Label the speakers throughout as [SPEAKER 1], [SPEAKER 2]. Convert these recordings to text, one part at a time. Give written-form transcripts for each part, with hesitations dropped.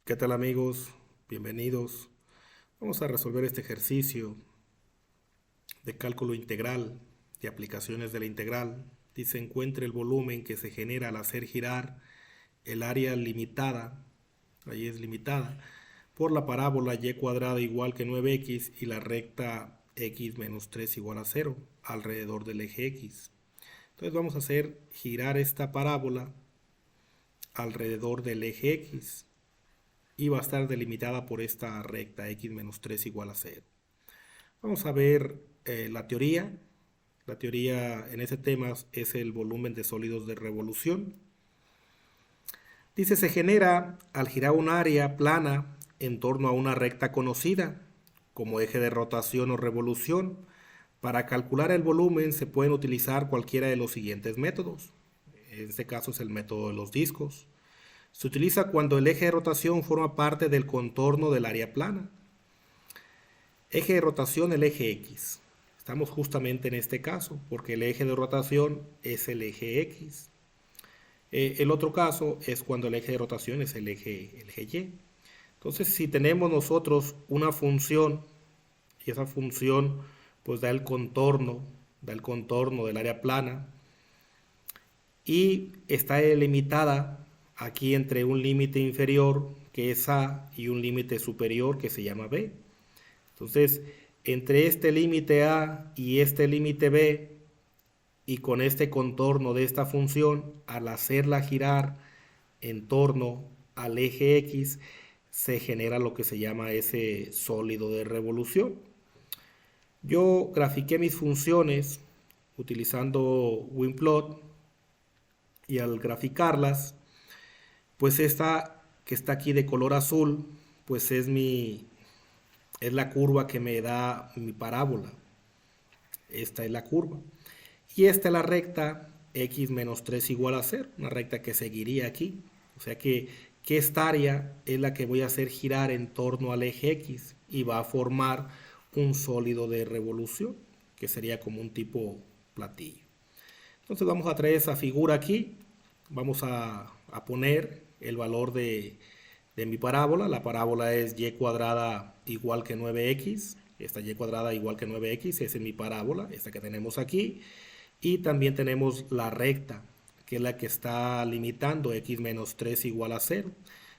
[SPEAKER 1] ¿Qué tal amigos? Bienvenidos. Vamos a resolver este ejercicio de cálculo integral, de aplicaciones de la integral. Dice encuentre el volumen que se genera al hacer girar el área limitada, ahí es limitada, por la parábola y cuadrada igual que 9x y la recta x menos 3 igual a 0 alrededor del eje x. Entonces vamos a hacer girar esta parábola alrededor del eje x y va a estar delimitada por esta recta x menos 3 igual a 0. Vamos a ver la teoría. La teoría en ese tema es el volumen de sólidos de revolución. Dice, se genera al girar un área plana en torno a una recta conocida como eje de rotación o revolución. Para calcular el volumen se pueden utilizar cualquiera de los siguientes métodos. En este caso es el método de los discos. Se utiliza cuando el eje de rotación forma parte del contorno del área plana. Eje de rotación, el eje X. Estamos justamente en este caso, porque el eje de rotación es el eje X. El otro caso es cuando el eje de rotación es el eje Y. Entonces, si tenemos nosotros una función, y esa función pues da el contorno del área plana, y está delimitada aquí entre un límite inferior que es A y un límite superior que se llama B. Entonces, entre este límite A y este límite B, y con este contorno de esta función, al hacerla girar en torno al eje X, se genera lo que se llama ese sólido de revolución. Yo grafiqué mis funciones utilizando WinPlot y al graficarlas, pues esta que está aquí de color azul, pues es la curva que me da mi parábola. Esta es la curva. Y esta es la recta x menos 3 igual a 0, una recta que seguiría aquí. O sea que esta área es la que voy a hacer girar en torno al eje x y va a formar un sólido de revolución, que sería como un tipo platillo. Entonces vamos a traer esa figura aquí, vamos a poner el valor de mi parábola. La parábola es y cuadrada igual que 9x, esta y cuadrada igual que 9x, esa es mi parábola, esta que tenemos aquí. Y también tenemos la recta, que es la que está limitando x menos 3 igual a 0.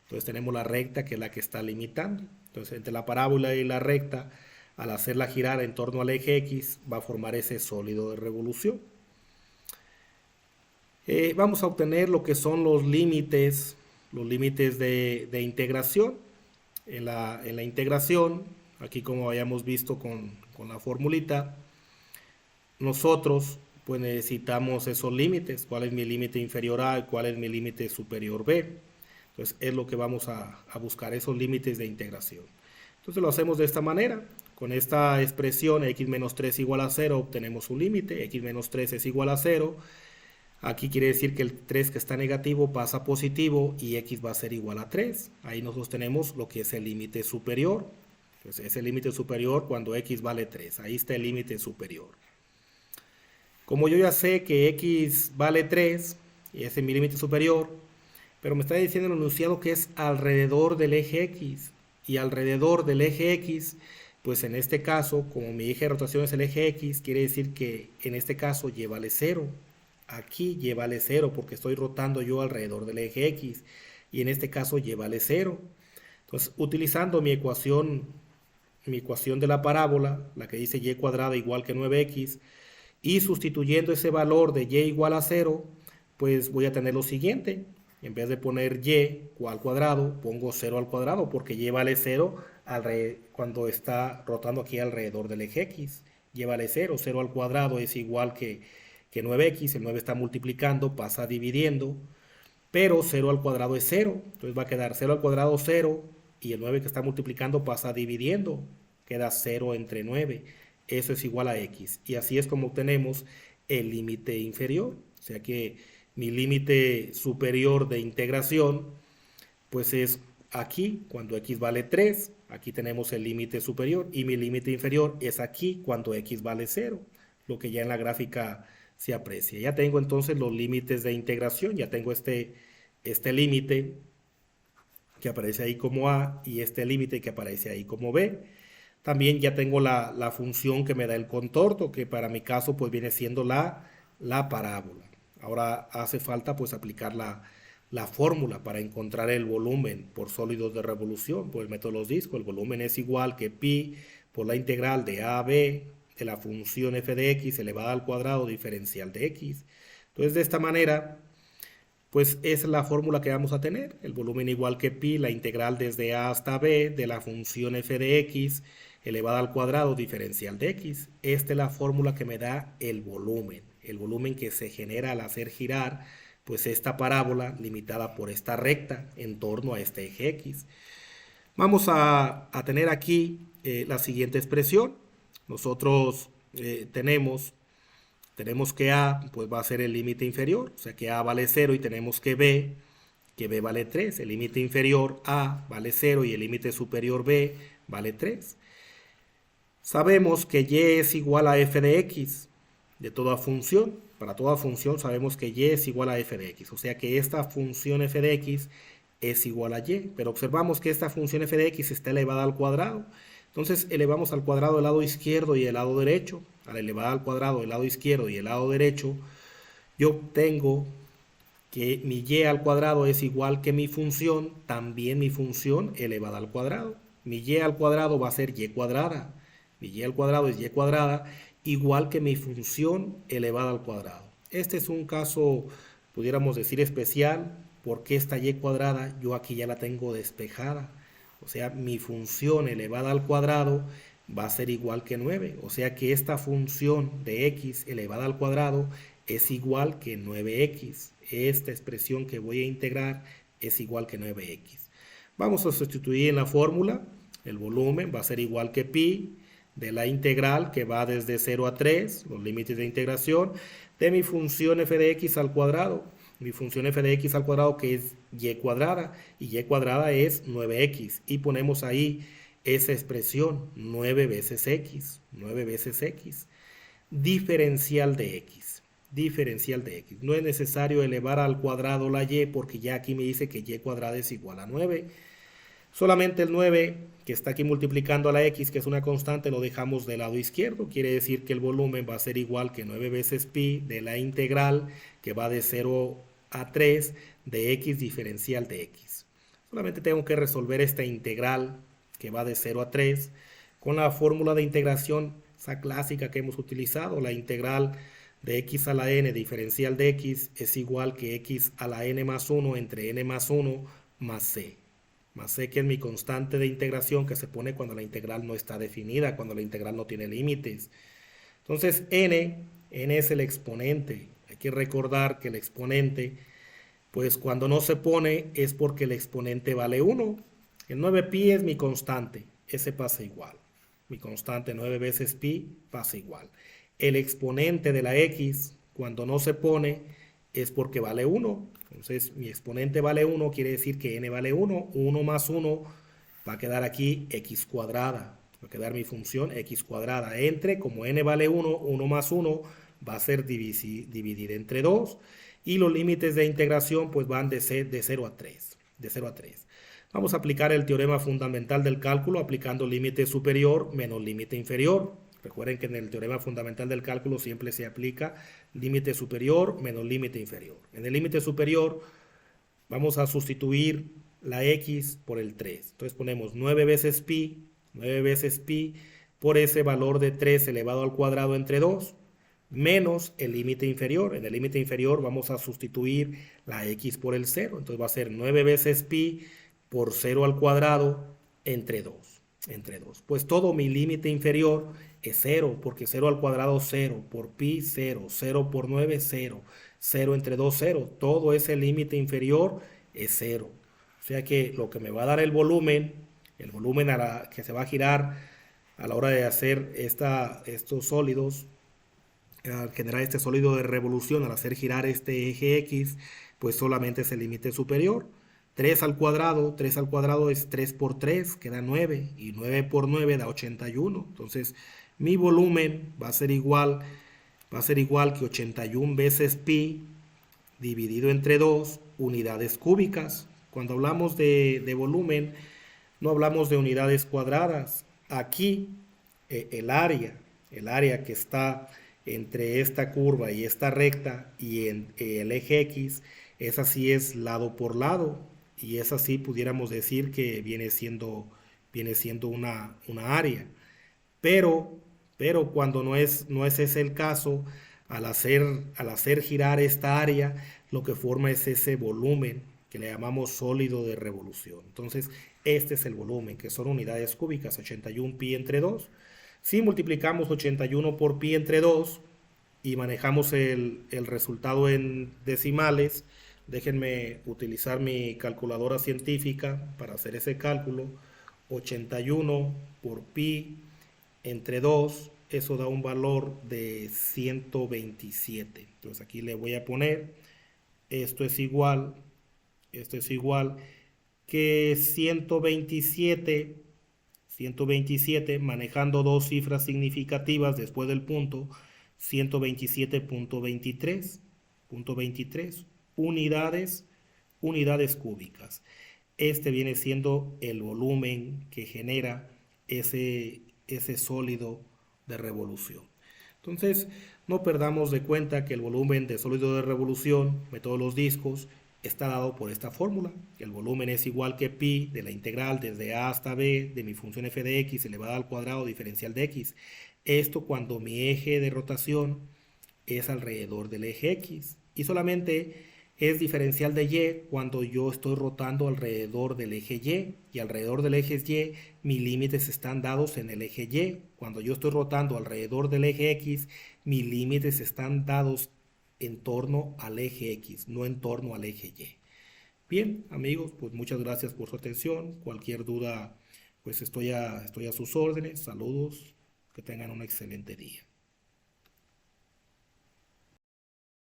[SPEAKER 1] Entonces tenemos la recta, que es la que está limitando. Entonces entre la parábola y la recta, al hacerla girar en torno al eje x, va a formar ese sólido de revolución. Vamos a obtener lo que son los límites de integración. En la integración, aquí como habíamos visto con la formulita, nosotros pues necesitamos esos límites, cuál es mi límite inferior A y cuál es mi límite superior B. Entonces es lo que vamos a buscar, esos límites de integración. Entonces lo hacemos de esta manera. Con esta expresión x menos 3 igual a 0 obtenemos un límite, x menos 3 es igual a 0. Aquí quiere decir que el 3 que está negativo pasa a positivo y x va a ser igual a 3. Ahí nosotros tenemos lo que es el límite superior. Entonces es el límite superior cuando x vale 3. Ahí está el límite superior. Como yo ya sé que x vale 3, y ese es mi límite superior, pero me está diciendo el enunciado que es alrededor del eje x. Y alrededor del eje x, pues en este caso, como mi eje de rotación es el eje x, quiere decir que en este caso y vale 0. Aquí y vale 0 porque estoy rotando yo alrededor del eje x. Y en este caso y vale 0. Entonces, utilizando mi ecuación de la parábola, la que dice y cuadrada igual que 9x, y sustituyendo ese valor de y igual a 0, pues voy a tener lo siguiente. En vez de poner y al cuadrado, pongo 0 al cuadrado porque y vale 0 cuando está rotando aquí alrededor del eje x. Y vale 0, 0 al cuadrado es igual que 9x, el 9 está multiplicando, pasa dividiendo, pero 0 al cuadrado es 0, entonces va a quedar 0 al cuadrado 0 y el 9 que está multiplicando pasa dividiendo, queda 0 entre 9, eso es igual a x, y así es como obtenemos el límite inferior, o sea que mi límite superior de integración pues es aquí cuando x vale 3, aquí tenemos el límite superior, y mi límite inferior es aquí cuando x vale 0, lo que ya en la gráfica se aprecia. Ya tengo entonces los límites de integración, ya tengo este límite que aparece ahí como A, y este límite que aparece ahí como B. También ya tengo la función que me da el contorno, que para mi caso pues viene siendo la parábola. Ahora hace falta pues aplicar la fórmula para encontrar el volumen por sólidos de revolución por el método de los discos. El volumen es igual que pi por la integral de a a b de la función f de x elevada al cuadrado diferencial de x. Entonces de esta manera pues es la fórmula que vamos a tener. El volumen igual que pi, la integral desde a hasta b de la función f de x elevada al cuadrado diferencial de x. Esta es la fórmula que me da el volumen que se genera al hacer girar pues esta parábola limitada por esta recta en torno a este eje x. Vamos a tener aquí la siguiente expresión. Nosotros tenemos que A pues va a ser el límite inferior, o sea que A vale 0 y tenemos que B vale 3. El límite inferior A vale 0 y el límite superior B vale 3. Sabemos que y es igual a f de x de toda función. Para toda función sabemos que y es igual a f de x, o sea que esta función f de x es igual a y, pero observamos que esta función f de x está elevada al cuadrado. Entonces elevamos al cuadrado el lado izquierdo y el lado derecho. Al elevar al cuadrado el lado izquierdo y el lado derecho, yo obtengo que mi y al cuadrado es igual que mi función, también mi función elevada al cuadrado. Mi y al cuadrado va a ser y cuadrada. Mi y al cuadrado es y cuadrada, igual que mi función elevada al cuadrado. Este es un caso, pudiéramos decir, especial, porque esta y cuadrada yo aquí ya la tengo despejada. O sea, mi función elevada al cuadrado va a ser igual que 9. O sea que esta función de x elevada al cuadrado es igual que 9x. Esta expresión que voy a integrar es igual que 9x. Vamos a sustituir en la fórmula. El volumen va a ser igual que pi de la integral que va desde 0 a 3, los límites de integración, de mi función f de x al cuadrado. Mi función f de x al cuadrado que es y cuadrada, y y cuadrada es 9x. Y ponemos ahí esa expresión, 9 veces x, 9 veces x. Diferencial de x, diferencial de x. No es necesario elevar al cuadrado la y, porque ya aquí me dice que y cuadrada es igual a 9. Solamente el 9 que está aquí multiplicando a la x, que es una constante, lo dejamos del lado izquierdo. Quiere decir que el volumen va a ser igual que 9 veces pi de la integral que va de 0 a 3 de x diferencial de x. Solamente tengo que resolver esta integral que va de 0 a 3 con la fórmula de integración, esa clásica que hemos utilizado. La integral de x a la n diferencial de x es igual que x a la n más 1 entre n más 1 más c. Más c, que es mi constante de integración que se pone cuando la integral no está definida, cuando la integral no tiene límites. Entonces n es el exponente. Hay que recordar que el exponente, pues cuando no se pone es porque el exponente vale 1. El 9pi es mi constante, ese pasa igual. Mi constante 9 veces pi pasa igual. El exponente de la x, cuando no se pone, es porque vale 1. Entonces mi exponente vale 1, quiere decir que n vale 1. 1 más 1 va a quedar aquí x cuadrada. Va a quedar mi función x cuadrada. Entre, como n vale 1, 1 más 1 va a ser dividir entre 2. Y los límites de integración pues van de 0 a 3. De 0 a 3. Vamos a aplicar el teorema fundamental del cálculo aplicando límite superior menos límite inferior. Recuerden que en el teorema fundamental del cálculo siempre se aplica límite superior menos límite inferior. En el límite superior vamos a sustituir la x por el 3. Entonces ponemos 9 veces pi por ese valor de 3 elevado al cuadrado entre 2, menos el límite inferior. En el límite inferior vamos a sustituir la x por el 0. Entonces va a ser 9 veces pi por 0 al cuadrado entre 2. Pues todo mi límite inferior es 0, porque 0 al cuadrado 0, por pi 0, 0 por 9 0, 0 entre 2 0, todo ese límite inferior es 0. O sea que lo que me va a dar el volumen que se va a girar a la hora de hacer estos sólidos, al generar este sólido de revolución, al hacer girar este eje x, pues solamente es el límite superior. 3 al cuadrado es 3 por 3, queda 9, y 9 por 9 da 81. Entonces mi volumen va a ser igual que 81 veces pi dividido entre 2 unidades cúbicas. Cuando hablamos de volumen, no hablamos de unidades cuadradas. Aquí el área que está entre esta curva y esta recta y en el eje X, esa sí es lado por lado y esa sí pudiéramos decir que viene siendo una área. Pero, pero cuando no es ese el caso, al hacer girar esta área, lo que forma es ese volumen que le llamamos sólido de revolución. Entonces, este es el volumen, que son unidades cúbicas, 81 pi entre 2. Si multiplicamos 81 por pi entre 2 y manejamos el resultado en decimales, déjenme utilizar mi calculadora científica para hacer ese cálculo. 81 por pi entre 2, eso da un valor de 127. Entonces aquí le voy a poner, esto es igual, esto es igual que 127 manejando dos cifras significativas después del punto, 127.23 unidades cúbicas. Este viene siendo el volumen que genera ese sólido de revolución. Entonces, no perdamos de cuenta que el volumen de sólido de revolución, método de los discos, está dado por esta fórmula. El volumen es igual que pi de la integral desde a hasta b de mi función f de x elevada al cuadrado diferencial de x. Esto cuando mi eje de rotación es alrededor del eje x. Y solamente es diferencial de y cuando yo estoy rotando alrededor del eje y. Y alrededor del eje y, mis límites están dados en el eje y. Cuando yo estoy rotando alrededor del eje x, mis límites están dados en torno al eje x, no en torno al eje y. Bien, amigos, pues muchas gracias por su atención. Cualquier duda, pues estoy a sus órdenes. Saludos, que tengan un excelente día.